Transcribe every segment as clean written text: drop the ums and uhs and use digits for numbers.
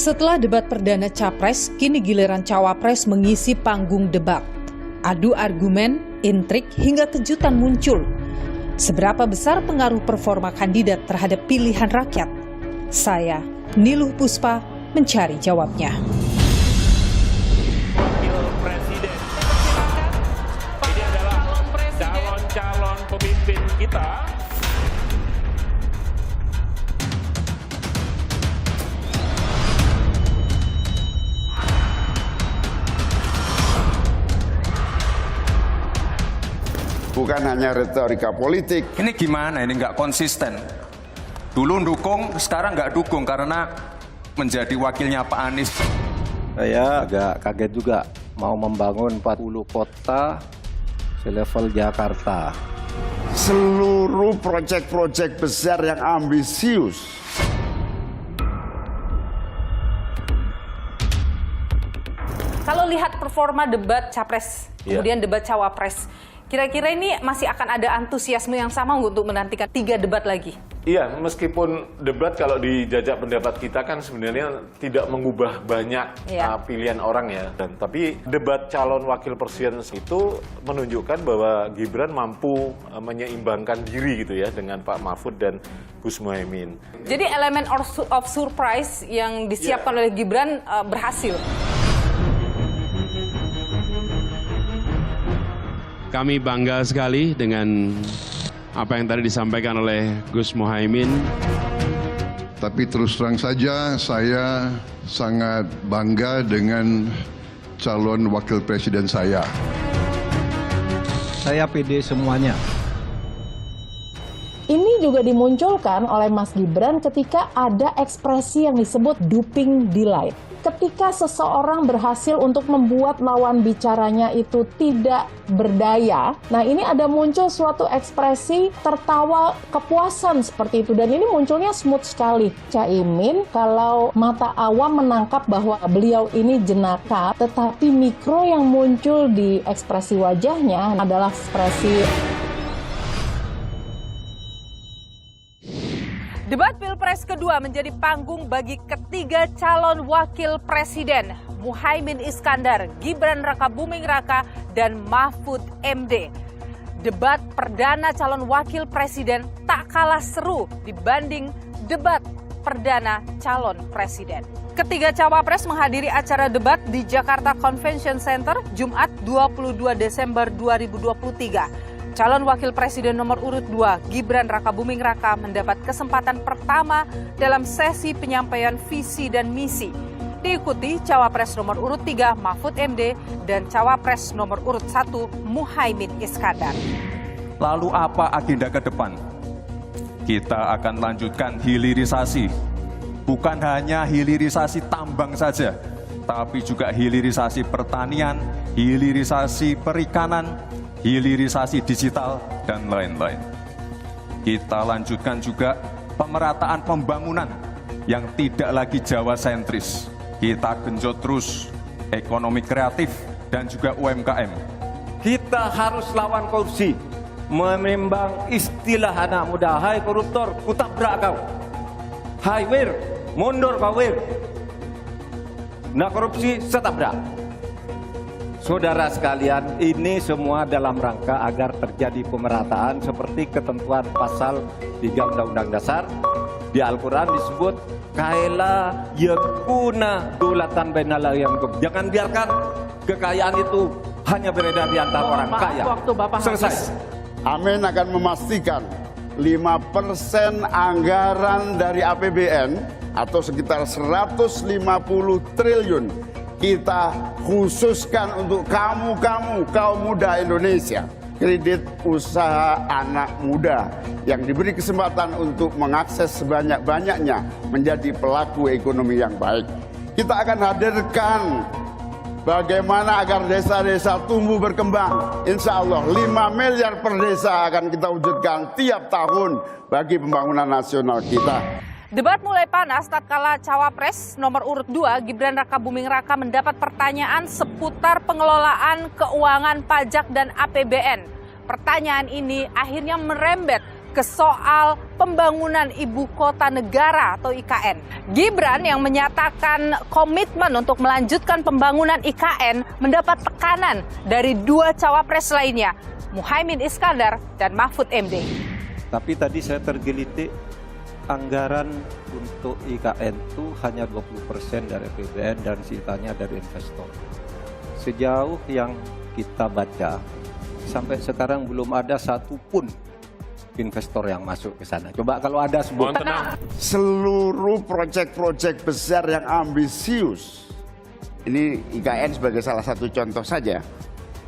Setelah debat perdana Capres, kini giliran Cawapres mengisi panggung debat. Adu argumen, intrik, hingga kejutan muncul. Seberapa besar pengaruh performa kandidat terhadap pilihan rakyat? Saya, Niluh Puspa, mencari jawabnya. Wakil Presiden. Ini adalah calon-calon pemimpin kita. Bukan hanya retorika politik. Ini gimana? Ini nggak konsisten. Dulu dukung, sekarang nggak dukung karena menjadi wakilnya Pak Anies. Saya agak kaget juga mau membangun 40 kota selevel Jakarta. Seluruh proyek-proyek besar yang ambisius. Kalau lihat performa debat Capres, kemudian debat Cawapres, kira-kira ini masih akan ada antusiasme yang sama untuk menantikan 3 debat lagi? Iya, meskipun debat kalau di jajak pendapat kita kan sebenarnya tidak mengubah banyak pilihan orang ya. Tapi debat calon wakil presiden itu menunjukkan bahwa Gibran mampu menyeimbangkan diri gitu ya dengan Pak Mahfud dan Gus Muhaimin. Jadi elemen of surprise yang disiapkan oleh Gibran berhasil. Kami bangga sekali dengan apa yang tadi disampaikan oleh Gus Muhaimin. Tapi terus terang saja saya sangat bangga dengan calon wakil presiden saya. Saya pede semuanya. Ini juga dimunculkan oleh Mas Gibran ketika ada ekspresi yang disebut duping delight. Ketika seseorang berhasil untuk membuat lawan bicaranya itu tidak berdaya, nah ini ada muncul suatu ekspresi tertawa kepuasan seperti itu. Dan ini munculnya smooth sekali. Caimin kalau mata awam menangkap bahwa beliau ini jenaka, tetapi mikro yang muncul di ekspresi wajahnya adalah ekspresi. Debat Pilpres kedua menjadi panggung bagi ketiga calon wakil presiden, Muhaimin Iskandar, Gibran Rakabuming Raka, dan Mahfud MD. Debat perdana calon wakil presiden tak kalah seru dibanding debat perdana calon presiden. Ketiga cawapres menghadiri acara debat di Jakarta Convention Center Jumat 22 Desember 2023. Calon Wakil Presiden nomor urut 2, Gibran Rakabuming Raka, mendapat kesempatan pertama dalam sesi penyampaian visi dan misi. Diikuti Cawapres nomor urut 3, Mahfud MD, dan Cawapres nomor urut 1, Muhaimin Iskandar. Lalu apa agenda ke depan? Kita akan lanjutkan hilirisasi. Bukan hanya hilirisasi tambang saja, tapi juga hilirisasi pertanian, hilirisasi perikanan, hilirisasi digital, dan lain-lain. Kita lanjutkan juga pemerataan pembangunan yang tidak lagi Jawa sentris. Kita genjot terus ekonomi kreatif dan juga UMKM. Kita harus lawan korupsi. Menimbang istilah anak muda, hai koruptor, kutabrak kau. Hai wir, mundur kau wir. Nah korupsi, setabrak. Saudara sekalian, ini semua dalam rangka agar terjadi pemerataan seperti ketentuan pasal 3 Undang-Undang Dasar. Di Al-Quran disebut, kaila yakuna dulatan bainal yang. Jangan biarkan kekayaan itu hanya beredar di antara orang kaya. Waktu Bapak selesai. Amin akan memastikan 5% anggaran dari APBN atau sekitar 150 triliun kita khususkan untuk kaum muda Indonesia. Kredit usaha anak muda yang diberi kesempatan untuk mengakses sebanyak-banyaknya menjadi pelaku ekonomi yang baik. Kita akan hadirkan bagaimana agar desa-desa tumbuh berkembang. Insya Allah 5 miliar per desa akan kita wujudkan tiap tahun bagi pembangunan nasional kita. Debat mulai panas tatkala Cawapres nomor urut 2, Gibran Rakabuming Raka, mendapat pertanyaan seputar pengelolaan keuangan pajak dan APBN. Pertanyaan ini akhirnya merembet ke soal pembangunan ibu kota negara atau IKN. Gibran yang menyatakan komitmen untuk melanjutkan pembangunan IKN mendapat tekanan dari dua cawapres lainnya, Muhaimin Iskandar dan Mahfud MD. Tapi tadi saya tergelitik, anggaran untuk IKN itu hanya 20% dari APBN dan sisanya dari investor. Sejauh yang kita baca, sampai sekarang belum ada satupun investor yang masuk ke sana. Coba kalau ada sebut. Seluruh proyek-proyek besar yang ambisius, ini IKN sebagai salah satu contoh saja,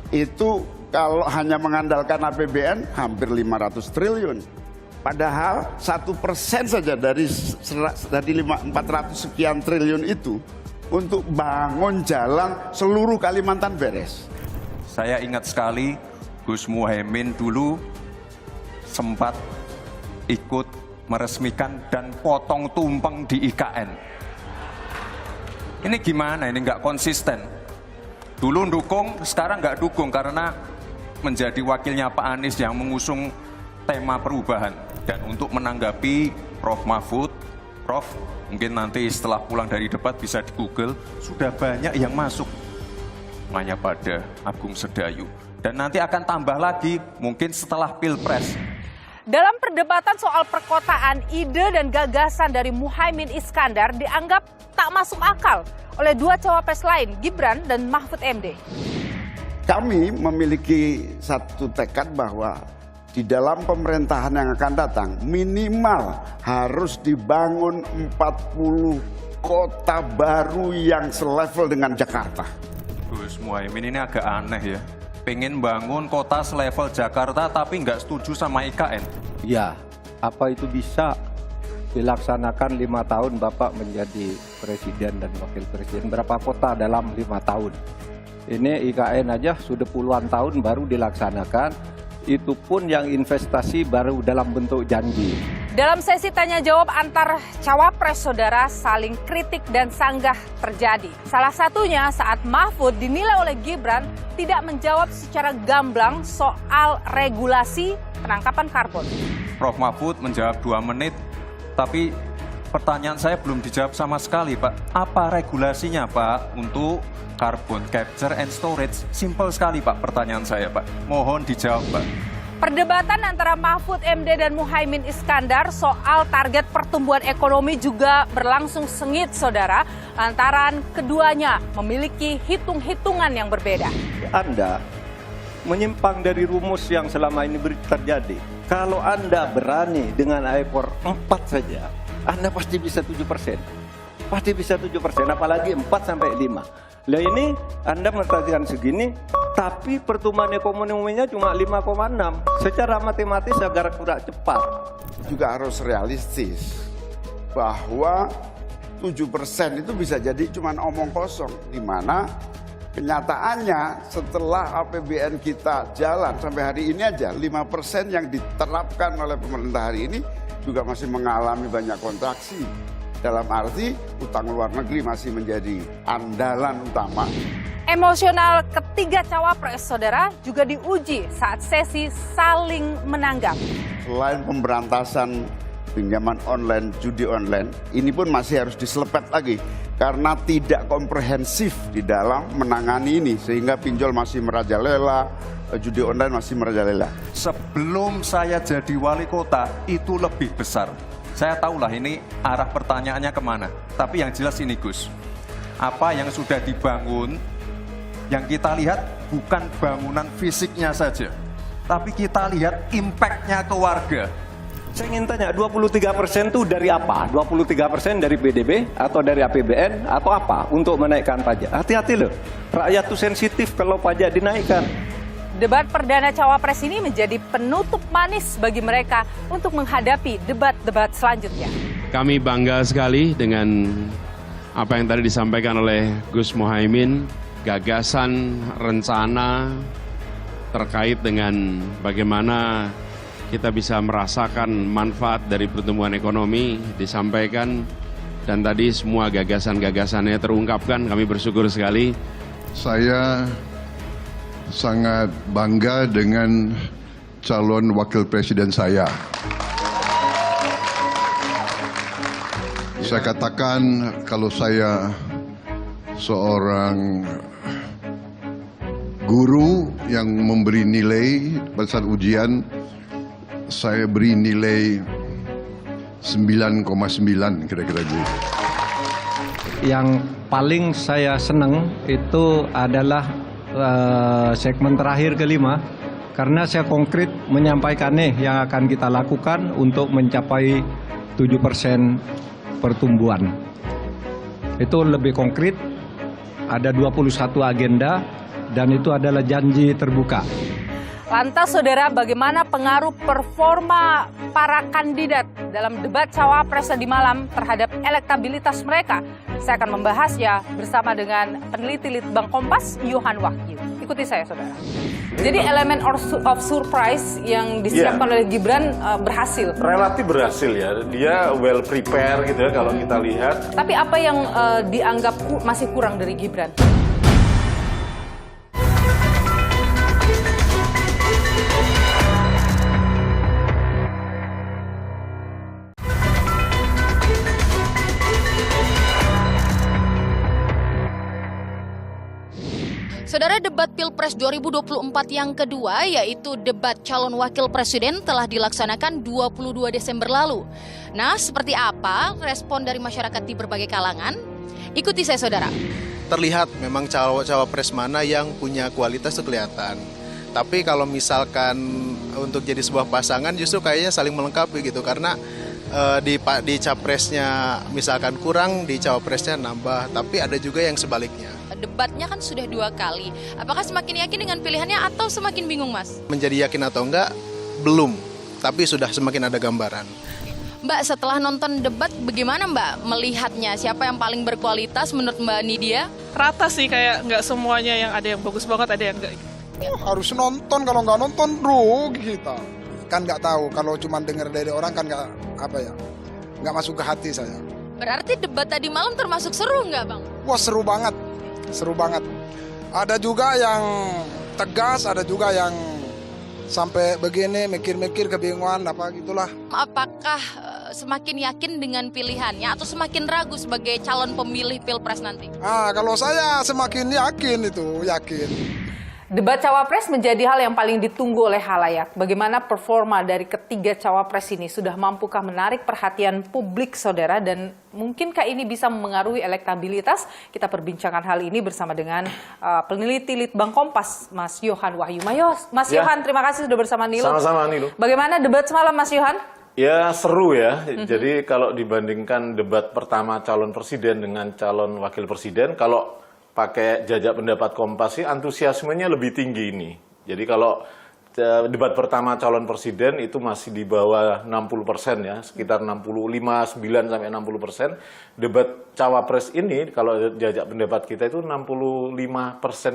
itu kalau hanya mengandalkan APBN hampir 500 triliun. Padahal 1% saja dari 400 sekian triliun itu untuk bangun jalan seluruh Kalimantan beres. Saya ingat sekali Gus Muhaimin dulu sempat ikut meresmikan dan potong tumpeng di IKN. Ini gimana? Ini nggak konsisten. Dulu dukung, sekarang nggak dukung karena menjadi wakilnya Pak Anies yang mengusung tema perubahan. Dan untuk menanggapi Prof. Mahfud, Prof, mungkin nanti setelah pulang dari debat bisa di Google, sudah banyak yang masuk. Hanya pada Agung Sedayu. Dan nanti akan tambah lagi mungkin setelah Pilpres. Dalam perdebatan soal perkotaan, ide dan gagasan dari Muhaimin Iskandar dianggap tak masuk akal oleh dua cawapres lain, Gibran dan Mahfud MD. Kami memiliki satu tekad bahwa di dalam pemerintahan yang akan datang minimal harus dibangun 40 kota baru yang selevel dengan Jakarta. Gus Muhaimin ini agak aneh ya. Pengen bangun kota selevel Jakarta tapi nggak setuju sama IKN. Ya, apa itu bisa dilaksanakan 5 tahun Bapak menjadi presiden dan wakil presiden? Berapa kota dalam 5 tahun? Ini IKN aja sudah puluhan tahun baru dilaksanakan. Itu pun yang investasi baru dalam bentuk janji. Dalam sesi tanya jawab antar cawapres, saudara, saling kritik dan sanggah terjadi. Salah satunya saat Mahfud dinilai oleh Gibran tidak menjawab secara gamblang soal regulasi penangkapan karbon. Prof. Mahfud menjawab 2 menit, tapi pertanyaan saya belum dijawab sama sekali, Pak. Apa regulasinya, Pak, untuk carbon capture and storage? Simple sekali, Pak, pertanyaan saya, Pak. Mohon dijawab, Pak. Perdebatan antara Mahfud MD dan Muhaimin Iskandar soal target pertumbuhan ekonomi juga berlangsung sengit, saudara, lantaran keduanya memiliki hitung-hitungan yang berbeda. Anda menyimpang dari rumus yang selama ini terjadi. Kalau Anda berani dengan ekor 4 saja, Anda pasti bisa 7%. Pasti bisa 7%, apalagi 4 sampai 5. Lah ini Anda mengatakan segini, tapi pertumbuhan ekonominya cuma 5,6. Secara matematis agak kurang cepat. Juga harus realistis bahwa 7% itu bisa jadi cuma omong kosong, di mana kenyataannya setelah APBN kita jalan sampai hari ini aja 5% yang diterapkan oleh pemerintah hari ini juga masih mengalami banyak kontraksi. Dalam arti utang luar negeri masih menjadi andalan utama. Emosional ketiga cawapres, saudara, juga diuji saat sesi saling menanggap. Selain pemberantasan pinjaman online, judi online, ini pun masih harus diselepet lagi. Karena tidak komprehensif di dalam menangani ini. Sehingga pinjol masih merajalela, judi online masih merajalela. Sebelum saya jadi wali kota, itu lebih besar. Saya tahulah ini arah pertanyaannya kemana. Tapi yang jelas ini, Gus. Apa yang sudah dibangun, yang kita lihat bukan bangunan fisiknya saja. Tapi kita lihat impact-nya ke warga. Saya ingin tanya, 23% itu dari apa? 23% dari PDB atau dari APBN atau apa untuk menaikkan pajak? Hati-hati loh, rakyat itu sensitif kalau pajak dinaikkan. Debat perdana cawapres ini menjadi penutup manis bagi mereka untuk menghadapi debat-debat selanjutnya. Kami bangga sekali dengan apa yang tadi disampaikan oleh Gus Muhaimin, gagasan, rencana terkait dengan bagaimana kita bisa merasakan manfaat dari pertumbuhan ekonomi disampaikan, dan tadi semua gagasan-gagasannya terungkapkan. Kami bersyukur sekali. Saya sangat bangga dengan calon wakil presiden saya. Saya katakan kalau saya seorang guru yang memberi nilai pada saat ujian, saya beri nilai 9,9 kira-kira gitu. Yang paling saya senang itu adalah segmen terakhir kelima, karena saya konkret menyampaikannya yang akan kita lakukan untuk mencapai 7% pertumbuhan. Itu lebih konkret, ada 21 agenda dan itu adalah janji terbuka. Lantas saudara, bagaimana pengaruh performa para kandidat dalam debat cawapres di malam terhadap elektabilitas mereka? Saya akan membahasnya bersama dengan peneliti Litbang Kompas, Yohan Wahyu. Ikuti saya saudara. Jadi elemen of surprise yang disiapkan oleh Gibran berhasil. Relatif berhasil ya, dia well prepare gitu ya kalau kita lihat. Tapi apa yang dianggap masih kurang dari Gibran? Saudara, debat Pilpres 2024 yang kedua, yaitu debat calon wakil presiden, telah dilaksanakan 22 Desember lalu. Nah, seperti apa respon dari masyarakat di berbagai kalangan? Ikuti saya, saudara. Terlihat memang cawapres mana yang punya kualitas itu kelihatan. Tapi kalau misalkan untuk jadi sebuah pasangan justru kayaknya saling melengkapi gitu. Karena di capresnya misalkan kurang, di cawapresnya nambah. Tapi ada juga yang sebaliknya. Debatnya kan sudah 2 kali. Apakah semakin yakin dengan pilihannya atau semakin bingung, Mas? Menjadi yakin atau enggak, belum. Tapi sudah semakin ada gambaran. Mbak, setelah nonton debat, bagaimana Mbak melihatnya? Siapa yang paling berkualitas menurut Mbak Nidia? Rata sih, kayak nggak semuanya yang ada yang bagus banget, ada yang enggak. Harus nonton, kalau nggak nonton rugi kita. Kan nggak tahu, kalau cuma dengar dari orang kan nggak masuk ke hati saya. Berarti debat tadi malam termasuk seru nggak, Bang? Wah, seru banget. Seru banget. Ada juga yang tegas, ada juga yang sampai begini mikir-mikir kebingungan apa gitulah. Apakah semakin yakin dengan pilihannya atau semakin ragu sebagai calon pemilih Pilpres nanti? Kalau saya semakin yakin. Debat cawapres menjadi hal yang paling ditunggu oleh halayak. Bagaimana performa dari ketiga cawapres ini? Sudah mampukah menarik perhatian publik, saudara? Dan mungkinkah ini bisa memengaruhi elektabilitas? Kita perbincangkan hal ini bersama dengan peneliti Litbang Kompas, Mas Yohan Wahyu. Mas Yohan, terima kasih sudah bersama Nilo. Sama-sama Nilo. Bagaimana debat semalam, Mas Yohan? Ya seru ya. Jadi kalau dibandingkan debat pertama calon presiden dengan calon wakil presiden, kalau pakai jajak pendapat Kompas sih antusiasmenya lebih tinggi ini. Jadi kalau debat pertama calon presiden itu masih di bawah 60% ya, sekitar 65, 9 sampai 60%. Debat cawapres ini kalau jajak pendapat kita itu 65%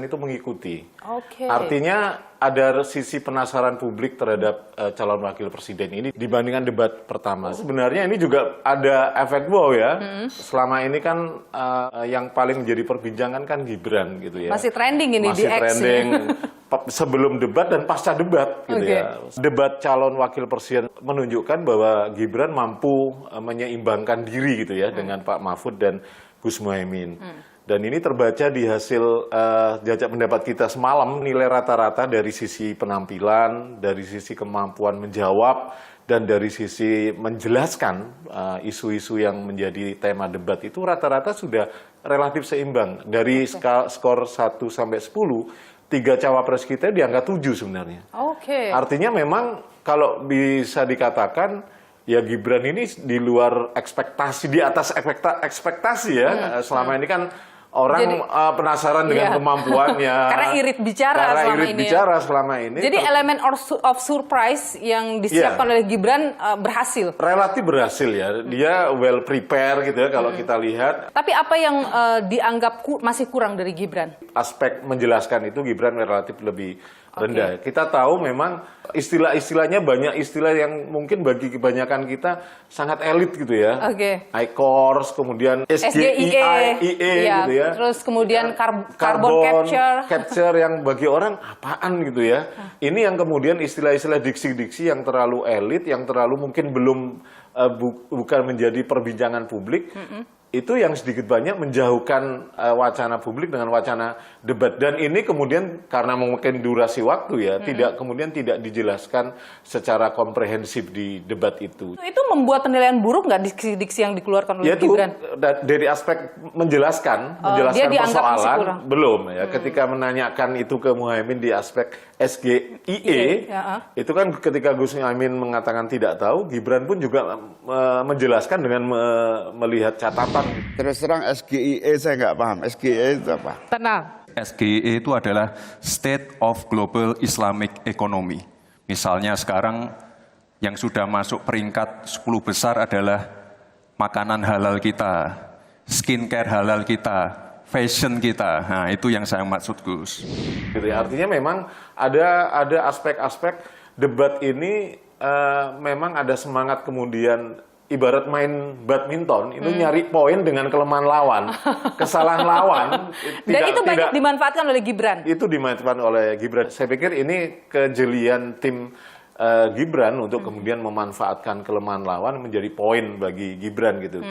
itu mengikuti. Oke. Artinya ada sisi penasaran publik terhadap calon wakil presiden ini dibandingkan debat pertama. Sebenarnya ini juga ada efek wow ya. Selama ini kan yang paling menjadi perbincangan kan Gibran gitu ya. Masih trending ini masih di X. trending sebelum debat dan pasca debat gitu ya. Debat calon wakil presiden menunjukkan bahwa Gibran mampu menyeimbangkan diri gitu ya dengan Pak Mahfud dan Gus Muhaimin. Dan ini terbaca di hasil jajak pendapat kita semalam, nilai rata-rata dari sisi penampilan, dari sisi kemampuan menjawab, dan dari sisi menjelaskan isu-isu yang menjadi tema debat itu rata-rata sudah relatif seimbang. Dari skor 1 sampai 10, 3 cawapres kita di angka 7 sebenarnya. Artinya memang kalau bisa dikatakan, ya Gibran ini di luar ekspektasi, di atas ekspektasi ya. Selama ini kan orang penasaran dengan kemampuannya. Karena irit bicara selama ini. Jadi elemen of surprise yang disiapkan oleh Gibran berhasil. Relatif berhasil ya. Dia well prepare gitu ya kalau kita lihat. Tapi apa yang dianggap masih kurang dari Gibran? Aspek menjelaskan itu Gibran relatif lebih rendah. Kita tahu memang istilah-istilahnya banyak istilah yang mungkin bagi kebanyakan kita sangat elit gitu ya. ICORS, kemudian SGIE gitu ya. Terus kemudian carbon capture yang bagi orang apaan gitu ya. Ini yang kemudian istilah-istilah diksi-diksi yang terlalu elit, yang terlalu mungkin belum bukan menjadi perbincangan publik. Itu yang sedikit banyak menjauhkan wacana publik dengan wacana debat. Dan ini kemudian karena mungkin durasi waktu ya, kemudian tidak dijelaskan secara komprehensif di debat itu. Itu membuat penilaian buruk nggak diksi-diksi yang dikeluarkan oleh Gibran? Dari aspek menjelaskan persoalan, belum ya. Ketika menanyakan itu ke Muhaimin di aspek SGIE, itu kan ketika Gus Muhaimin mengatakan tidak tahu, Gibran pun juga menjelaskan dengan melihat catatan. Terus terang SGIE saya nggak paham. SGIE itu apa? Tenang. SGIE itu adalah State of Global Islamic Economy. Misalnya sekarang yang sudah masuk peringkat 10 besar adalah makanan halal kita, skincare halal kita, fashion kita. Nah, itu yang saya maksud, Gus. Artinya memang ada aspek-aspek debat ini memang ada semangat kemudian ibarat main badminton, itu nyari poin dengan kelemahan lawan, kesalahan lawan. Dan itu banyak dimanfaatkan oleh Gibran. Itu dimanfaatkan oleh Gibran. Saya pikir ini kejelian tim Gibran untuk kemudian memanfaatkan kelemahan lawan menjadi poin bagi Gibran gitu.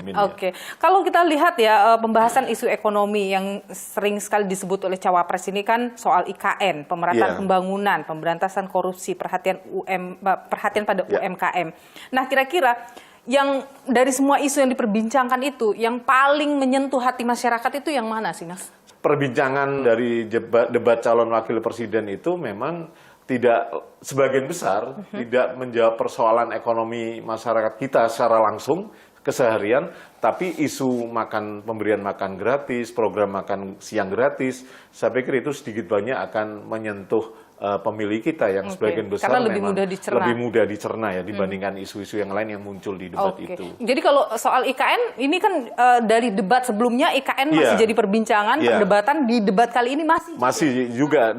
Kalau kita lihat ya pembahasan isu ekonomi yang sering sekali disebut oleh Cawapres ini kan soal IKN, pemerataan pembangunan, pemberantasan korupsi, perhatian pada UMKM. Nah, kira-kira yang dari semua isu yang diperbincangkan itu, yang paling menyentuh hati masyarakat itu yang mana sih, Mas? Perbincangan dari debat calon wakil presiden itu memang tidak, sebagian besar tidak menjawab persoalan ekonomi masyarakat kita secara langsung, keseharian, tapi isu pemberian makan gratis, program makan siang gratis, saya pikir itu sedikit banyak akan menyentuh pemilih kita yang sebagian besar karena lebih mudah dicerna ya dibandingkan isu-isu yang lain yang muncul di debat itu. Jadi kalau soal IKN ini kan dari debat sebelumnya IKN masih jadi perbincangan, perdebatan, di debat kali ini masih juga.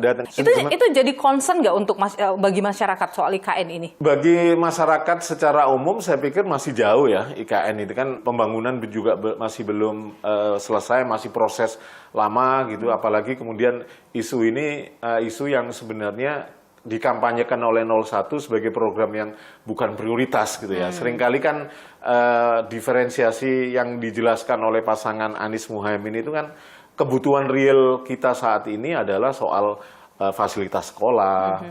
Itu jadi concern nggak untuk bagi masyarakat soal IKN ini? Bagi masyarakat secara umum saya pikir masih jauh ya. IKN itu kan pembangunan juga masih belum selesai, masih proses lama gitu, apalagi kemudian isu ini isu yang sebenarnya dikampanyekan oleh 01 sebagai program yang bukan prioritas gitu ya. Seringkali kan diferensiasi yang dijelaskan oleh pasangan Anies Muhaimin itu kan kebutuhan real kita saat ini adalah soal fasilitas sekolah,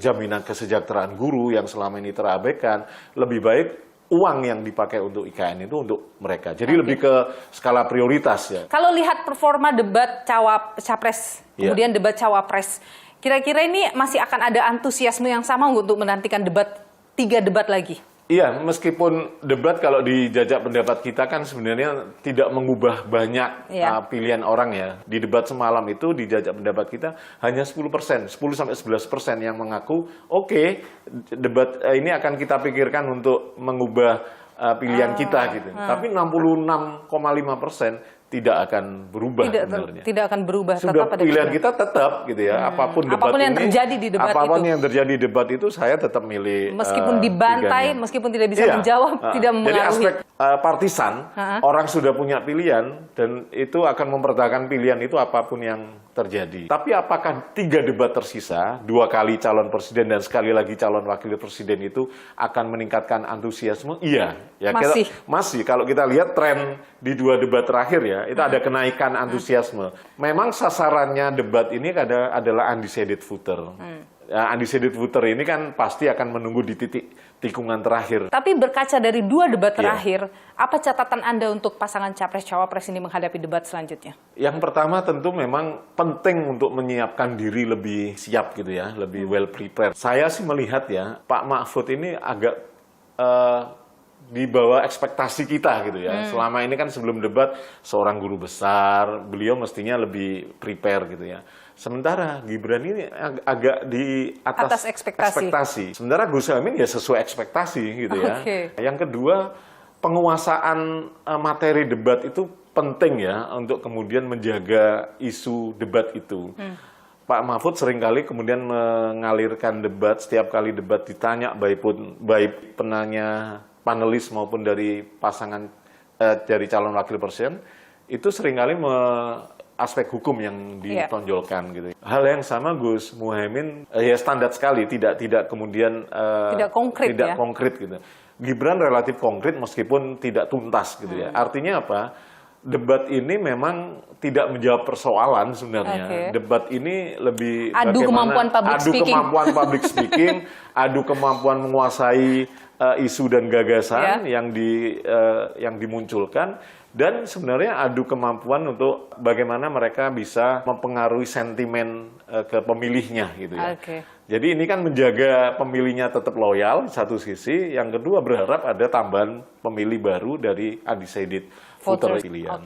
jaminan kesejahteraan guru yang selama ini terabaikan, lebih baik uang yang dipakai untuk IKN itu untuk mereka. Jadi lebih ke skala prioritas ya. Kalau lihat performa debat Capres, kemudian debat Cawapres, kira-kira ini masih akan ada antusiasme yang sama untuk menantikan 3 debat lagi? Iya, meskipun debat kalau di jajak pendapat kita kan sebenarnya tidak mengubah banyak pilihan orang ya. Di debat semalam itu di jajak pendapat kita hanya 10%, 10-11% yang mengaku debat ini akan kita pikirkan untuk mengubah pilihan kita gitu. Tapi 66,5% tidak akan berubah sebenarnya. Tidak akan berubah. Sudah pilihan kita tetap gitu ya. Apapun yang terjadi di debat yang terjadi di debat itu saya tetap milih. Meskipun dibantai, meskipun tidak bisa menjawab, tidak mempengaruhi. Jadi aspek partisan, orang sudah punya pilihan dan itu akan mempertahankan pilihan itu apapun yang terjadi. Tapi apakah 3 debat tersisa, 2 kali calon presiden dan sekali lagi calon wakil presiden itu akan meningkatkan antusiasme? Iya. Ya, masih. Kalau kita lihat tren di 2 debat terakhir ya, itu ada kenaikan antusiasme. Memang sasarannya debat ini adalah undecided voter. Undecided voter ini kan pasti akan menunggu di titik tikungan terakhir. Tapi berkaca dari 2 debat terakhir, apa catatan Anda untuk pasangan Capres-Cawapres ini menghadapi debat selanjutnya? Yang pertama tentu memang penting untuk menyiapkan diri lebih siap gitu ya, lebih well prepared. Saya sih melihat ya, Pak Mahfud ini agak di bawah ekspektasi kita gitu ya. Selama ini kan sebelum debat seorang guru besar, beliau mestinya lebih prepare gitu ya. Sementara Gibran ini agak di atas ekspektasi. Sementara Gus Muhaimin ya sesuai ekspektasi gitu ya. Yang kedua, penguasaan materi debat itu penting ya untuk kemudian menjaga isu debat itu. Pak Mahfud seringkali kemudian mengalirkan debat, setiap kali debat ditanya baik penanya panelis maupun dari pasangan dari calon wakil presiden, itu seringkali aspek hukum yang ditonjolkan gitu. Hal yang sama Gus Muhaimin ya standar sekali, tidak kemudian tidak konkret gitu. Gibran relatif konkret meskipun tidak tuntas gitu ya. Artinya apa? Debat ini memang tidak menjawab persoalan sebenarnya. Debat ini lebih adu kemampuan public speaking, adu kemampuan menguasai isu dan gagasan yang dimunculkan, dan sebenarnya adu kemampuan untuk bagaimana mereka bisa mempengaruhi sentimen ke pemilihnya gitu ya. Jadi ini kan menjaga pemilihnya tetap loyal satu sisi, yang kedua berharap ada tambahan pemilih baru dari undecided voter pilihan.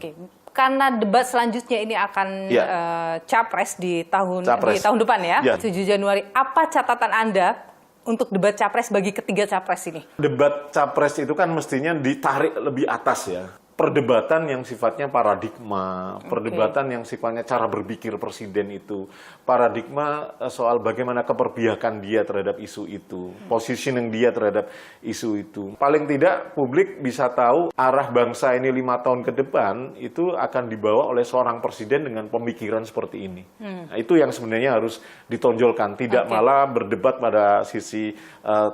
Karena debat selanjutnya ini akan capres di tahun depan ya, 7 Januari. Apa catatan Anda untuk debat capres bagi ketiga capres ini? Debat capres itu kan mestinya ditarik lebih atas ya. Perdebatan yang sifatnya paradigma, perdebatan yang sifatnya cara berpikir presiden itu, paradigma soal bagaimana keperpihakan dia terhadap isu itu, positioning dia terhadap isu itu. Paling tidak publik bisa tahu arah bangsa ini 5 tahun ke depan itu akan dibawa oleh seorang presiden dengan pemikiran seperti ini. Nah, itu yang sebenarnya harus ditonjolkan, tidak malah berdebat pada sisi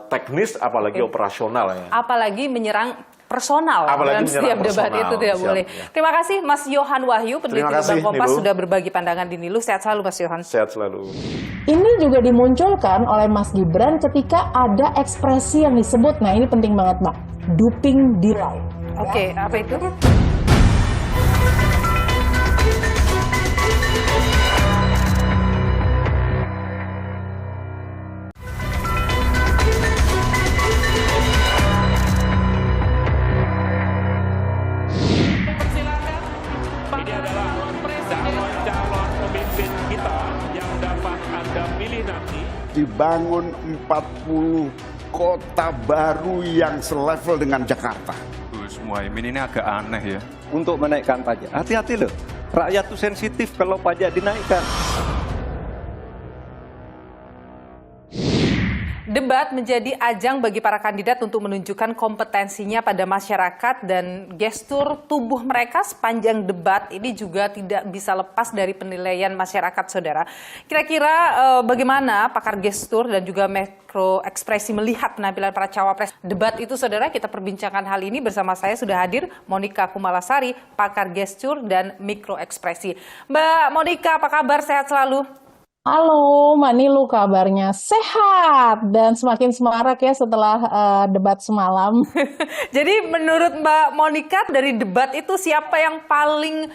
teknis apalagi operasional ya. Apalagi menyerang personal dalam setiap debat itu tidak boleh. Terima kasih Mas Yohan Wahyu, peneliti Litbang Kompas, sudah berbagi pandangan di Nilu. Sehat selalu Mas Yohan. Sehat selalu. Ini juga dimunculkan oleh Mas Gibran ketika ada ekspresi yang disebut, nah ini penting banget Mbak, duping delight. Apa itu? Dibangun 40 kota baru yang selevel dengan Jakarta. Gus Muhaimin ini agak aneh ya. Untuk menaikkan pajak, hati-hati loh. Rakyat tuh sensitif kalau pajak dinaikkan. Debat menjadi ajang bagi para kandidat untuk menunjukkan kompetensinya pada masyarakat, dan gestur tubuh mereka sepanjang debat ini juga tidak bisa lepas dari penilaian masyarakat, saudara. Kira-kira bagaimana pakar gestur dan juga mikro ekspresi melihat penampilan para cawapres debat itu, saudara? Kita perbincangkan hal ini bersama saya sudah hadir Monica Kumalasari, pakar gestur dan mikro ekspresi. Mbak Monica, apa kabar? Sehat selalu? Halo Mbak Nilu, kabarnya sehat dan semakin semarak ya setelah debat semalam. Jadi menurut Mbak Monica, dari debat itu siapa yang paling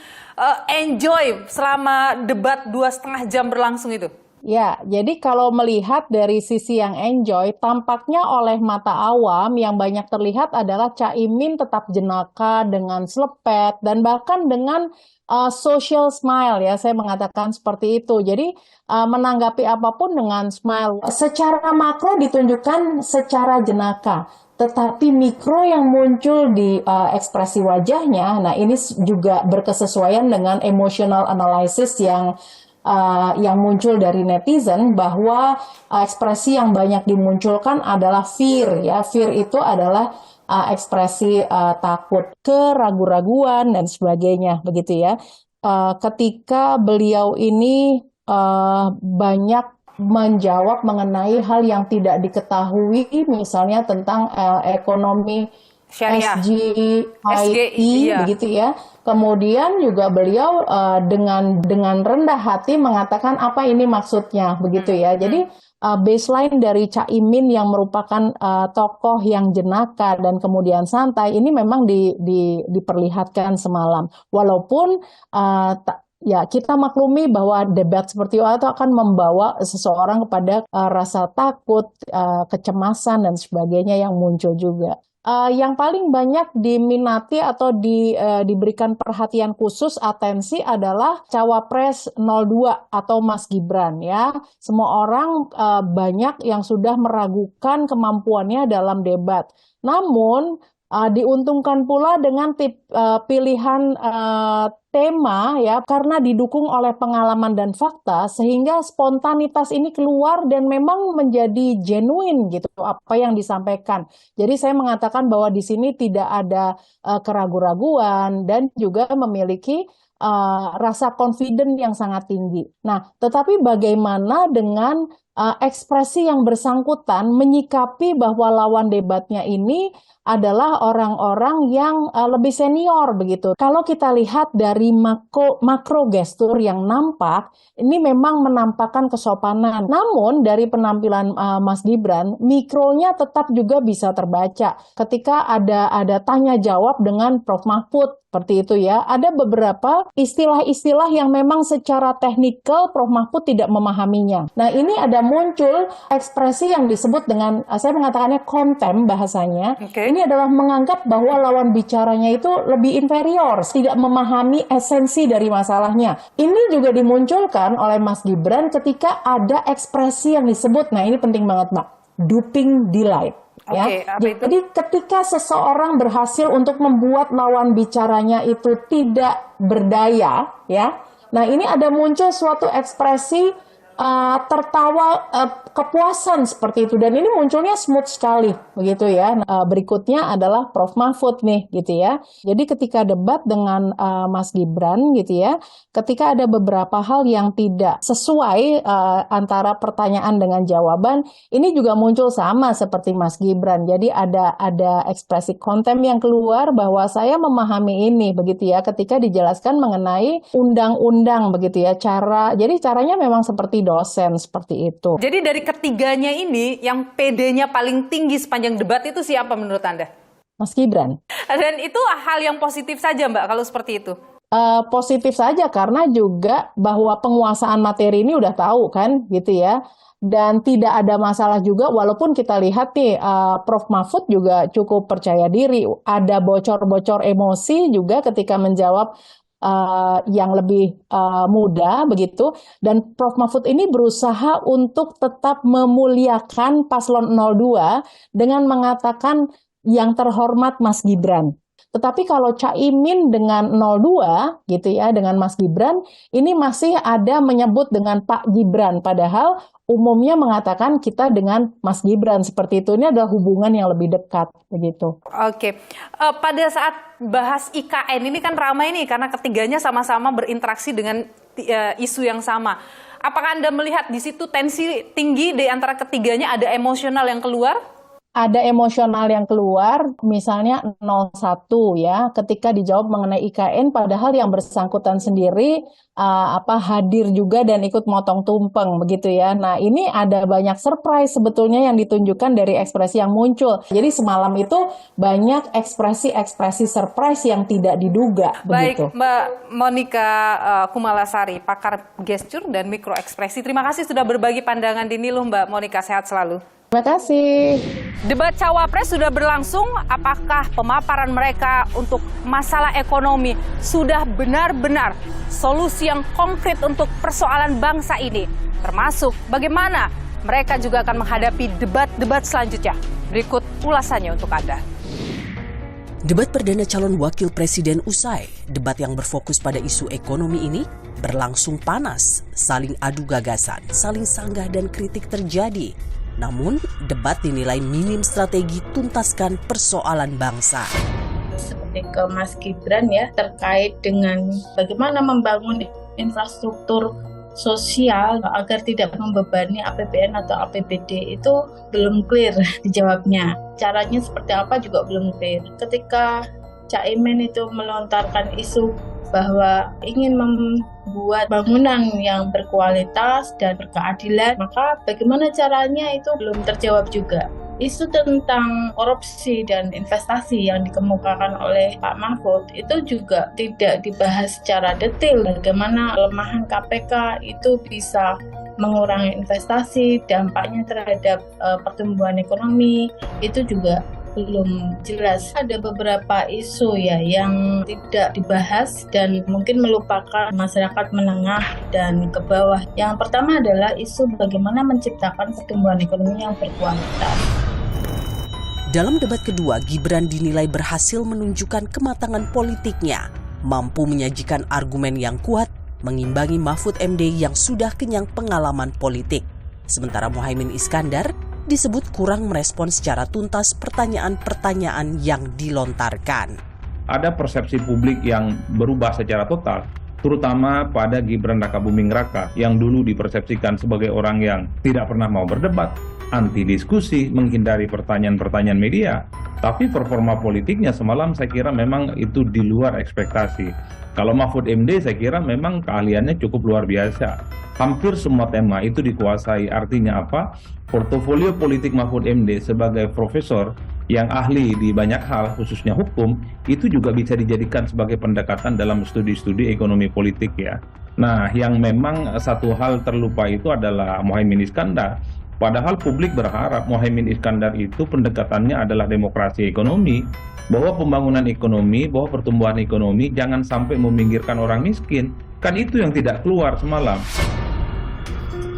enjoy selama debat 2,5 jam berlangsung itu? Ya, jadi kalau melihat dari sisi yang enjoy, tampaknya oleh mata awam yang banyak terlihat adalah Caimin tetap jenaka dengan selepet dan bahkan dengan social smile ya, saya mengatakan seperti itu. Jadi menanggapi apapun dengan smile. Secara makro ditunjukkan secara jenaka, tetapi mikro yang muncul di ekspresi wajahnya, nah ini juga berkesesuaian dengan emotional analysis yang muncul dari netizen, bahwa ekspresi yang banyak dimunculkan adalah fear ya. Fear itu adalah ekspresi takut, keraguan-raguan dan sebagainya begitu ya. Ketika beliau ini banyak menjawab mengenai hal yang tidak diketahui, misalnya tentang ekonomi syariah, SGI, begitu ya. Kemudian juga beliau dengan rendah hati mengatakan apa ini maksudnya, begitu ya. Jadi baseline dari Caimin yang merupakan tokoh yang jenaka dan kemudian santai ini memang diperlihatkan semalam. Walaupun ya kita maklumi bahwa debat seperti itu akan membawa seseorang kepada rasa takut, kecemasan dan sebagainya yang muncul juga. Yang paling banyak diminati atau diberikan perhatian khusus atensi adalah Cawapres 02 atau Mas Gibran ya. Semua orang banyak yang sudah meragukan kemampuannya dalam debat. Namun Diuntungkan pula dengan pilihan tema ya, karena didukung oleh pengalaman dan fakta sehingga spontanitas ini keluar dan memang menjadi genuine gitu apa yang disampaikan. Jadi saya mengatakan bahwa di sini tidak ada keraguan-raguan dan juga memiliki rasa confident yang sangat tinggi. Nah, tetapi bagaimana dengan ekspresi yang bersangkutan menyikapi bahwa lawan debatnya ini adalah orang-orang yang lebih senior begitu. Kalau kita lihat dari makro gestur yang nampak, ini memang menampakkan kesopanan. Namun dari penampilan Mas Gibran, mikronya tetap juga bisa terbaca. Ketika ada tanya jawab dengan Prof. Mahfud, seperti itu ya. Ada beberapa istilah-istilah yang memang secara teknikal Prof. Mahfud tidak memahaminya. Nah, ini ada muncul ekspresi yang disebut dengan, saya mengatakannya konten bahasanya. Ini adalah menganggap bahwa lawan bicaranya itu lebih inferior, tidak memahami esensi dari masalahnya. Ini juga dimunculkan oleh Mas Gibran ketika ada ekspresi yang disebut, nah ini penting banget Mbak, duping delight. Ya. Jadi ketika seseorang berhasil untuk membuat lawan bicaranya itu tidak berdaya, ya. Nah, ini ada muncul suatu ekspresi tertawa, kepuasan seperti itu, dan ini munculnya smooth sekali begitu ya. Berikutnya adalah Prof. Mahfud nih gitu ya. Jadi ketika debat dengan Mas Gibran gitu ya, ketika ada beberapa hal yang tidak sesuai antara pertanyaan dengan jawaban, ini juga muncul sama seperti Mas Gibran. Jadi ada ekspresi konten yang keluar bahwa saya memahami ini begitu ya, ketika dijelaskan mengenai undang-undang begitu ya, jadi caranya memang seperti dosen seperti itu. Jadi dari ketiganya ini yang PD-nya paling tinggi sepanjang debat itu siapa menurut Anda? Mas Gibran. Dan itu hal yang positif saja Mbak kalau seperti itu? Positif saja karena juga bahwa penguasaan materi ini udah tahu kan gitu ya. Dan tidak ada masalah juga walaupun kita lihat nih Prof. Mahfud juga cukup percaya diri. Ada bocor-bocor emosi juga ketika menjawab yang lebih muda begitu, dan Prof. Mahfud ini berusaha untuk tetap memuliakan paslon 02 dengan mengatakan yang terhormat Mas Gibran. Tetapi kalau Caimin dengan 02 gitu ya, dengan Mas Gibran, ini masih ada menyebut dengan Pak Gibran, padahal umumnya mengatakan kita dengan Mas Gibran seperti itu. Ini adalah hubungan yang lebih dekat begitu. Oke. Pada saat bahas IKN ini kan ramai nih karena ketiganya sama-sama berinteraksi dengan isu yang sama. Apakah Anda melihat di situ tensi tinggi di antara ketiganya, ada emosional yang keluar? Ada emosional yang keluar, misalnya 01 ya, ketika dijawab mengenai IKN, padahal yang bersangkutan sendiri hadir juga dan ikut motong tumpeng begitu ya. Nah, ini ada banyak surprise sebetulnya yang ditunjukkan dari ekspresi yang muncul. Jadi semalam itu banyak ekspresi-ekspresi surprise yang tidak diduga. Baik, begitu. Mbak Monika Kumalasari, pakar gestur dan mikroekspresi. Terima kasih sudah berbagi pandangan di Niluh, Mbak Monika. Sehat selalu. Terima kasih. Debat Cawapres sudah berlangsung. Apakah pemaparan mereka untuk masalah ekonomi sudah benar-benar solusi yang konkret untuk persoalan bangsa ini? Termasuk bagaimana mereka juga akan menghadapi debat-debat selanjutnya. Berikut ulasannya untuk Anda. Debat perdana calon wakil presiden usai. Debat yang berfokus pada isu ekonomi ini berlangsung panas, saling adu gagasan, saling sanggah dan kritik terjadi. Namun, debat dinilai minim strategi tuntaskan persoalan bangsa. Seperti ke Mas Gibran ya, terkait dengan bagaimana membangun infrastruktur sosial agar tidak membebani APBN atau APBD itu belum clear dijawabnya. Caranya seperti apa juga belum clear. Ketika Caimin itu melontarkan isu bahwa ingin membuat bangunan yang berkualitas dan berkeadilan, maka bagaimana caranya itu belum terjawab juga. Isu tentang korupsi dan investasi yang dikemukakan oleh Pak Mahfud itu juga tidak dibahas secara detail. Bagaimana kelemahan KPK itu bisa mengurangi investasi, dampaknya terhadap pertumbuhan ekonomi, itu juga belum jelas. Ada beberapa isu ya yang tidak dibahas dan mungkin melupakan masyarakat menengah dan ke bawah. Yang pertama adalah isu bagaimana menciptakan pertumbuhan ekonomi yang berkualitas. Dalam debat kedua, Gibran dinilai berhasil menunjukkan kematangan politiknya, mampu menyajikan argumen yang kuat, mengimbangi Mahfud MD yang sudah kenyang pengalaman politik. Sementara Muhaimin Iskandar disebut kurang merespons secara tuntas pertanyaan-pertanyaan yang dilontarkan. Ada persepsi publik yang berubah secara total, terutama pada Gibran Rakabuming Raka yang dulu dipersepsikan sebagai orang yang tidak pernah mau berdebat, anti diskusi, menghindari pertanyaan-pertanyaan media. Tapi performa politiknya semalam saya kira memang itu di luar ekspektasi. Kalau Mahfud MD saya kira memang keahliannya cukup luar biasa. Hampir semua tema itu dikuasai. Artinya apa? Portofolio politik Mahfud MD sebagai profesor yang ahli di banyak hal, khususnya hukum, itu juga bisa dijadikan sebagai pendekatan dalam studi-studi ekonomi politik ya. Nah, yang memang satu hal terlupa itu adalah Muhaimin Iskandar. Padahal publik berharap Muhaimin Iskandar itu pendekatannya adalah demokrasi ekonomi, bahwa pembangunan ekonomi, bahwa pertumbuhan ekonomi jangan sampai meminggirkan orang miskin. Kan itu yang tidak keluar semalam.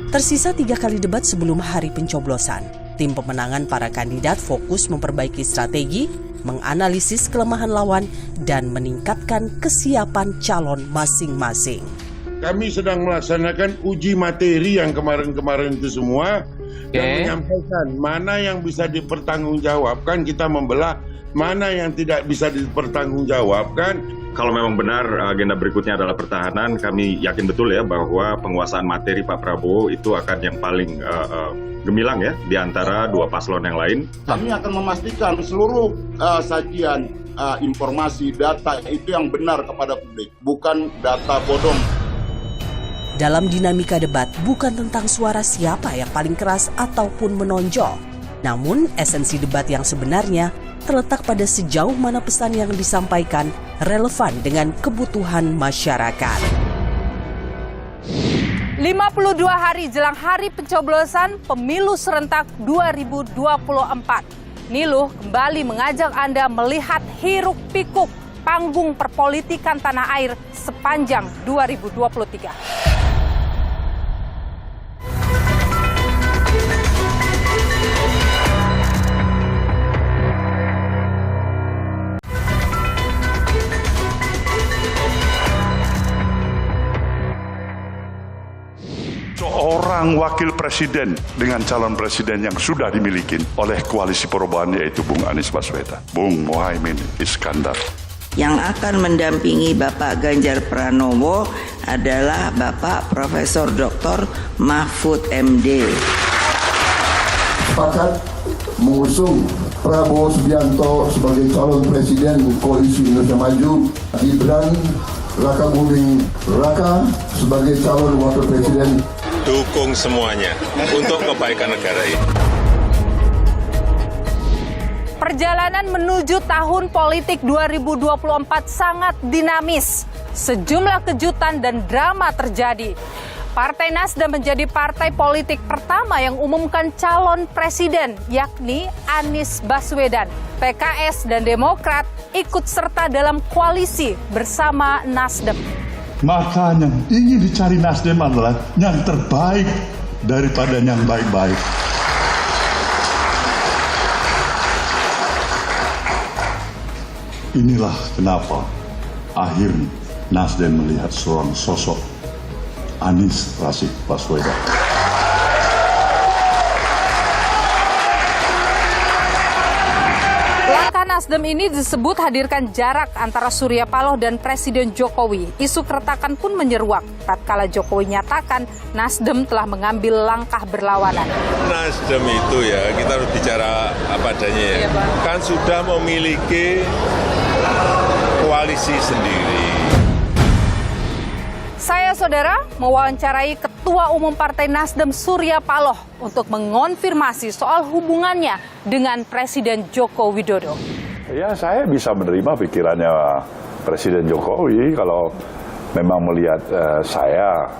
Tersisa 3 kali debat sebelum hari pencoblosan. Tim pemenangan para kandidat fokus memperbaiki strategi, menganalisis kelemahan lawan, dan meningkatkan kesiapan calon masing-masing. Kami sedang melaksanakan uji materi yang kemarin-kemarin itu semua, yang menyampaikan mana yang bisa dipertanggungjawabkan, kita membelah mana yang tidak bisa dipertanggungjawabkan. Kalau memang benar agenda berikutnya adalah pertahanan, kami yakin betul ya bahwa penguasaan materi Pak Prabowo itu akan yang paling gemilang ya di antara dua paslon yang lain. Kami akan memastikan seluruh sajian informasi, data itu yang benar kepada publik, bukan data bodong. Dalam dinamika debat bukan tentang suara siapa yang paling keras ataupun menonjol. Namun esensi debat yang sebenarnya terletak pada sejauh mana pesan yang disampaikan relevan dengan kebutuhan masyarakat. 52 hari jelang hari pencoblosan pemilu serentak 2024. Niluh kembali mengajak Anda melihat hiruk-pikuk panggung perpolitikan tanah air sepanjang 2023. Seorang wakil presiden dengan calon presiden yang sudah dimiliki oleh koalisi perubahan yaitu Bung Anies Baswedan, Bung Muhaimin Iskandar. Yang akan mendampingi Bapak Ganjar Pranowo adalah Bapak Profesor Dr. Mahfud MD. Sepakat mengusung Prabowo Subianto sebagai calon presiden Koalisi Indonesia Maju, Gibran Rakabuming Raka sebagai calon wakil presiden. Dukung semuanya untuk kebaikan negara ini. Perjalanan menuju tahun politik 2024 sangat dinamis. Sejumlah kejutan dan drama terjadi. Partai Nasdem menjadi partai politik pertama yang umumkan calon presiden, yakni Anies Baswedan. PKS dan Demokrat ikut serta dalam koalisi bersama Nasdem. Maka yang ingin dicari Nasdem adalah yang terbaik daripada yang baik-baik. Inilah kenapa akhirnya Nasdem melihat seorang sosok Anies Rashid Baswedan. Nasdem ini disebut hadirkan jarak antara Surya Paloh dan Presiden Jokowi. Isu keretakan pun menyeruak. Tatkala Jokowi nyatakan Nasdem telah mengambil langkah berlawanan. Nasdem itu ya, kita harus bicara apa adanya ya. Kan sudah memiliki koalisi sendiri. Saya, saudara, mewawancarai Ketua Umum Partai Nasdem Surya Paloh untuk mengonfirmasi soal hubungannya dengan Presiden Joko Widodo. Ya, saya bisa menerima pikirannya Presiden Jokowi kalau memang melihat saya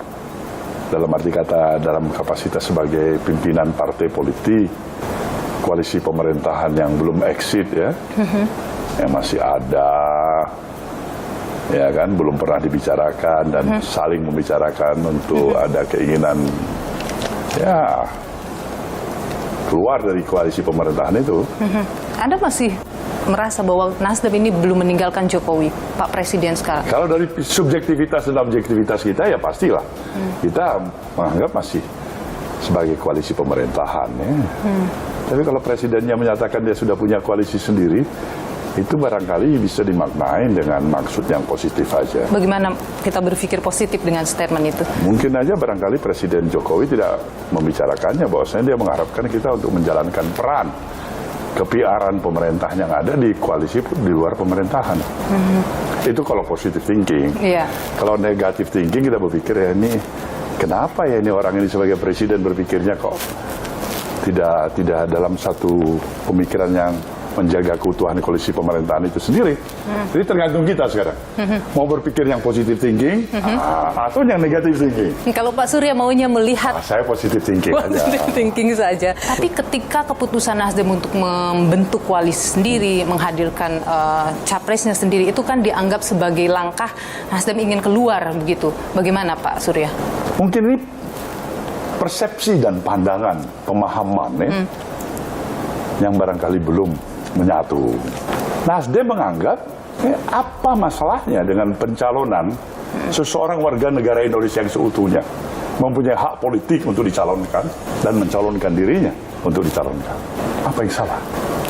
dalam arti kata dalam kapasitas sebagai pimpinan partai politik, koalisi pemerintahan yang belum exit ya, yang masih ada. Ya kan, belum pernah dibicarakan dan saling membicarakan untuk ada keinginan ya keluar dari koalisi pemerintahan itu. Anda masih merasa bahwa Nasdem ini belum meninggalkan Jokowi, Pak Presiden sekarang? Kalau dari subjektivitas dan objektivitas kita ya pastilah. Kita menganggap masih sebagai koalisi pemerintahan. Ya. Tapi kalau presidennya menyatakan dia sudah punya koalisi sendiri, itu barangkali bisa dimaknain dengan maksud yang positif aja. Bagaimana kita berpikir positif dengan statement itu? Mungkin aja barangkali Presiden Jokowi tidak membicarakannya, bahwasanya dia mengharapkan kita untuk menjalankan peran kepiaran pemerintah yang ada di koalisi di luar pemerintahan. Itu kalau positive thinking. Iya. Kalau negative thinking kita berpikir ya ini kenapa ya ini orang ini sebagai presiden berpikirnya kok tidak dalam satu pemikiran yang menjaga keutuhan koalisi pemerintahan itu sendiri. Jadi tergantung kita sekarang. Mau berpikir yang positive thinking atau yang negative thinking. Kalau Pak Surya maunya melihat saya positive thinking aja. Positive thinking saja. Tapi ketika keputusan Nasdem untuk membentuk koalisi sendiri, menghadirkan capresnya sendiri, itu kan dianggap sebagai langkah Nasdem ingin keluar begitu. Bagaimana Pak Surya? Mungkin ini persepsi dan pandangan, pemahaman ya, yang barangkali belum menyatu. Nasdem menganggap apa masalahnya dengan pencalonan seseorang warga negara Indonesia yang seutuhnya mempunyai hak politik untuk dicalonkan dan mencalonkan dirinya untuk dicalonkan. Apa yang salah?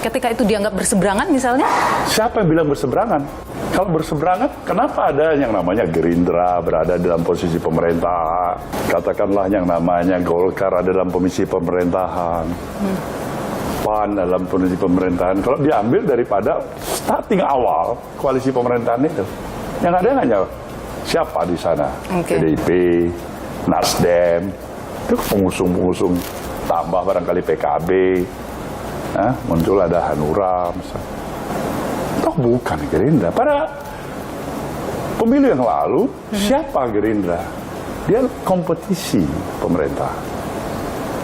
Ketika itu dianggap berseberangan misalnya? Siapa yang bilang berseberangan? Kalau berseberangan, kenapa ada yang namanya Gerindra berada dalam posisi pemerintah? Katakanlah yang namanya Golkar ada dalam posisi pemerintahan. PAN dalam kondisi pemerintahan, kalau diambil daripada starting awal koalisi pemerintahan itu, yang ada hanya siapa di sana? PDIP, Nasdem, itu pengusung-pengusung, tambah barangkali PKB, muncul ada Hanura, misalnya. Toh bukan Gerindra. Pada pemilu yang lalu, siapa Gerindra? Dia kompetisi pemerintah.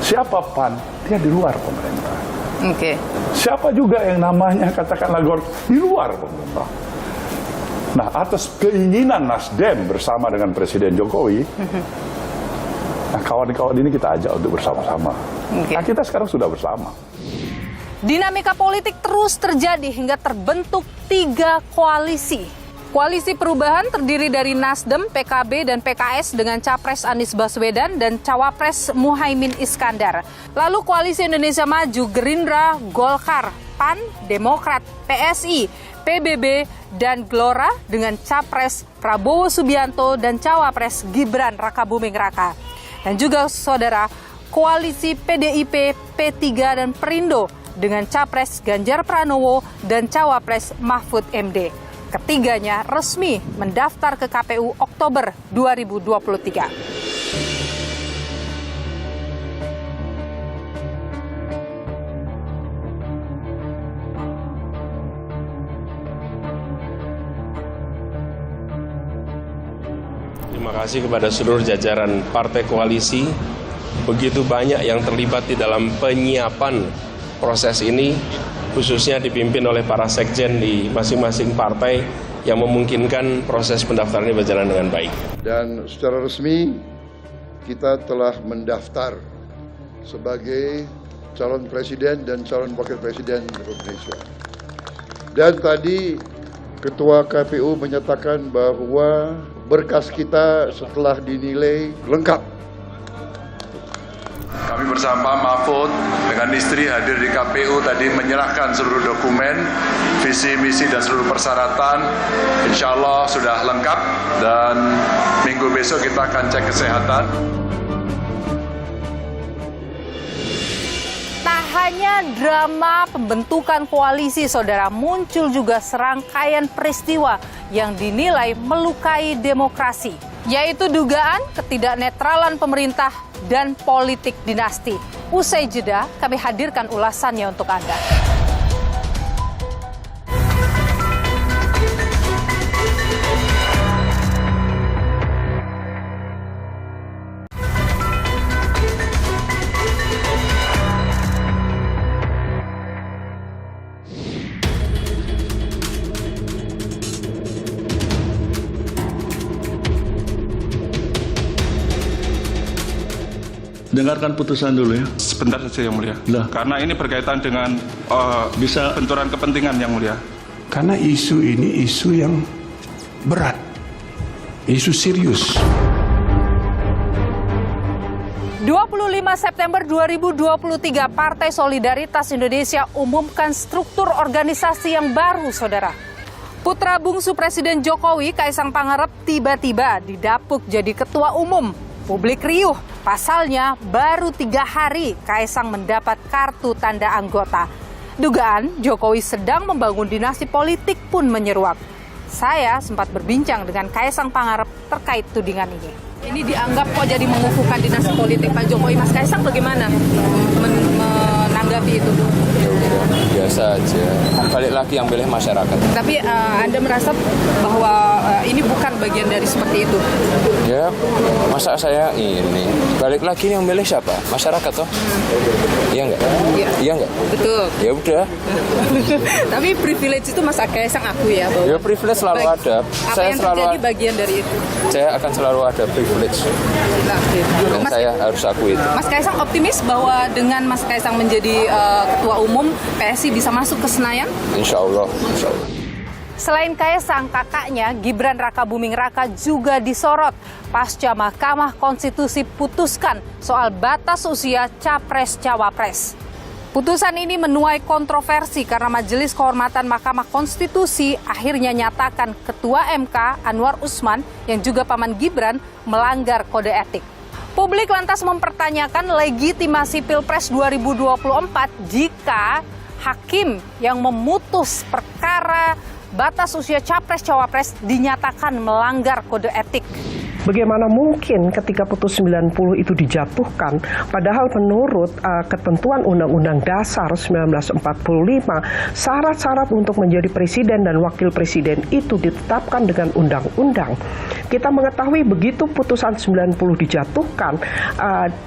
Siapa PAN? Dia di luar pemerintah. Siapa juga yang namanya katakanlah di luar pemerintah. Nah, atas keinginan Nasdem bersama dengan Presiden Jokowi, nah kawan-kawan ini kita ajak untuk bersama-sama. Nah, kita sekarang sudah bersama. Dinamika politik terus terjadi hingga terbentuk 3 koalisi. Koalisi Perubahan terdiri dari Nasdem, PKB, dan PKS dengan Capres Anies Baswedan dan Cawapres Muhaimin Iskandar. Lalu Koalisi Indonesia Maju, Gerindra, Golkar, PAN, Demokrat, PSI, PBB, dan Gelora dengan Capres Prabowo Subianto dan Cawapres Gibran Rakabuming Raka. Dan juga saudara, Koalisi PDIP, P3, dan Perindo dengan Capres Ganjar Pranowo dan Cawapres Mahfud MD. Ketiganya resmi mendaftar ke KPU Oktober 2023. Terima kasih kepada seluruh jajaran partai koalisi. Begitu banyak yang terlibat di dalam penyiapan proses ini, khususnya dipimpin oleh para sekjen di masing-masing partai yang memungkinkan proses pendaftaran ini berjalan dengan baik. Dan secara resmi kita telah mendaftar sebagai calon presiden dan calon wakil presiden Republik Indonesia. Dan tadi Ketua KPU menyatakan bahwa berkas kita setelah dinilai lengkap. Kami bersama Mahfud dengan istri hadir di KPU tadi menyerahkan seluruh dokumen, visi, misi, dan seluruh persyaratan. Insya Allah sudah lengkap dan minggu besok kita akan cek kesehatan. Tak hanya drama pembentukan koalisi, saudara, muncul juga serangkaian peristiwa yang dinilai melukai demokrasi, yaitu dugaan ketidaknetralan pemerintah dan politik dinasti. Usai jeda, kami hadirkan ulasannya untuk Anda. dengarkan putusan dulu ya. Sebentar saja Yang Mulia. Karena ini berkaitan dengan bisa benturan kepentingan Yang Mulia. Karena isu ini isu yang berat, isu serius. 25 September 2023, Partai Solidaritas Indonesia umumkan struktur organisasi yang baru, Saudara. Putra bungsu Presiden Jokowi, Kaisang Pangarep, tiba-tiba didapuk jadi ketua umum. Publik riuh, pasalnya baru 3 hari Kaisang mendapat kartu tanda anggota. Dugaan Jokowi sedang membangun dinasti politik pun menyeruak. Saya sempat berbincang dengan Kaisang Pangarep terkait tudingan ini. Ini dianggap kok jadi mengukuhkan dinasti politik Pak Jokowi. Mas Kaisang bagaimana menanggapi itu? Biasa aja, balik lagi yang pilih masyarakat. Tapi Anda merasa bahwa ini bukan bagian dari seperti itu? Ya, masa saya ini, balik lagi yang pilih siapa? Masyarakat toh? Iya nggak? Iya nggak? Betul. Ya udah. Tapi privilege itu Mas Kaisang aku ya? Bahwa ya privilege selalu ada. Apa saya yang selalu terjadi bagian dari itu? Saya akan selalu ada privilege. Nah, dan saya harus akui itu. Mas Kaisang optimis bahwa dengan Mas Kaisang menjadi ketua umum, PSI bisa masuk ke Senayan? Insya Allah. Insya Allah. Selain Kaisang, kakaknya Gibran Rakabuming Raka juga disorot pasca Mahkamah Konstitusi putuskan soal batas usia Capres-Cawapres. Putusan ini menuai kontroversi karena Majelis Kehormatan Mahkamah Konstitusi akhirnya nyatakan Ketua MK Anwar Usman yang juga paman Gibran melanggar kode etik. Publik lantas mempertanyakan legitimasi Pilpres 2024 jika hakim yang memutus perkara batas usia Capres-Cawapres dinyatakan melanggar kode etik. Bagaimana mungkin ketika putus 90 itu dijatuhkan, padahal menurut ketentuan Undang-Undang Dasar 1945, syarat-syarat untuk menjadi presiden dan wakil presiden itu ditetapkan dengan undang-undang. Kita mengetahui begitu putusan 90 dijatuhkan,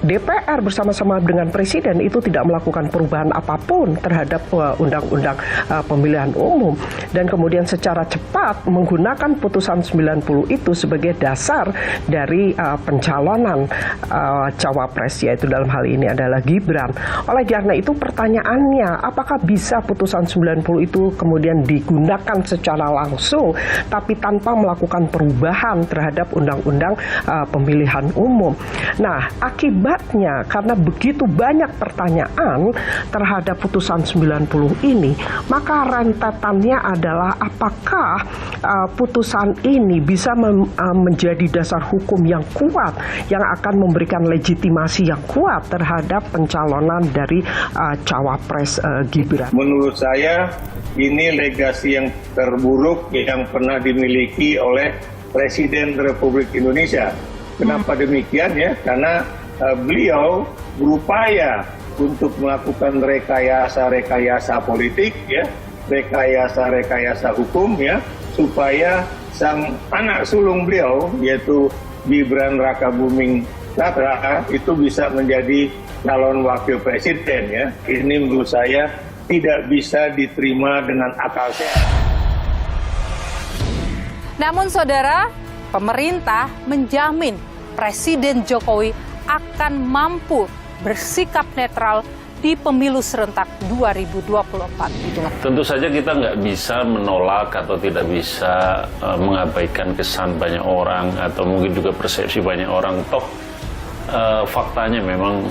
DPR bersama-sama dengan presiden itu tidak melakukan perubahan apapun terhadap undang-undang pemilihan umum. Dan kemudian secara cepat menggunakan putusan 90 itu sebagai dasar dari pencalonan cawapres, yaitu dalam hal ini adalah Gibran. Oleh karena itu pertanyaannya, apakah bisa putusan 90 itu kemudian digunakan secara langsung tapi tanpa melakukan perubahan terhadap undang-undang pemilihan umum? Nah, akibatnya karena begitu banyak pertanyaan terhadap putusan 90 ini, maka rentetannya adalah apakah putusan ini bisa menjadi dasar hukum yang kuat yang akan memberikan legitimasi yang kuat terhadap pencalonan dari cawapres Gibran. Menurut saya ini legasi yang terburuk yang pernah dimiliki oleh Presiden Republik Indonesia. Kenapa demikian ya? Karena beliau berupaya untuk melakukan rekayasa politik ya, rekayasa hukum ya, supaya sang anak sulung beliau yaitu Gibran Rakabuming Raka itu bisa menjadi calon wakil presiden ya. Ini menurut saya tidak bisa diterima dengan akal sehat. Namun Saudara, pemerintah menjamin Presiden Jokowi akan mampu bersikap netral di pemilu serentak 2024. Tentu saja kita nggak bisa menolak atau tidak bisa mengabaikan kesan banyak orang atau mungkin juga persepsi banyak orang. Toh faktanya memang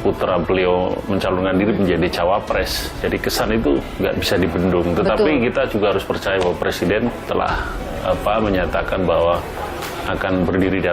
putra beliau mencalonkan diri menjadi cawapres. Jadi kesan itu nggak bisa dibendung. Tetapi kita juga harus percaya bahwa Presiden telah menyatakan bahwa akan berdiri di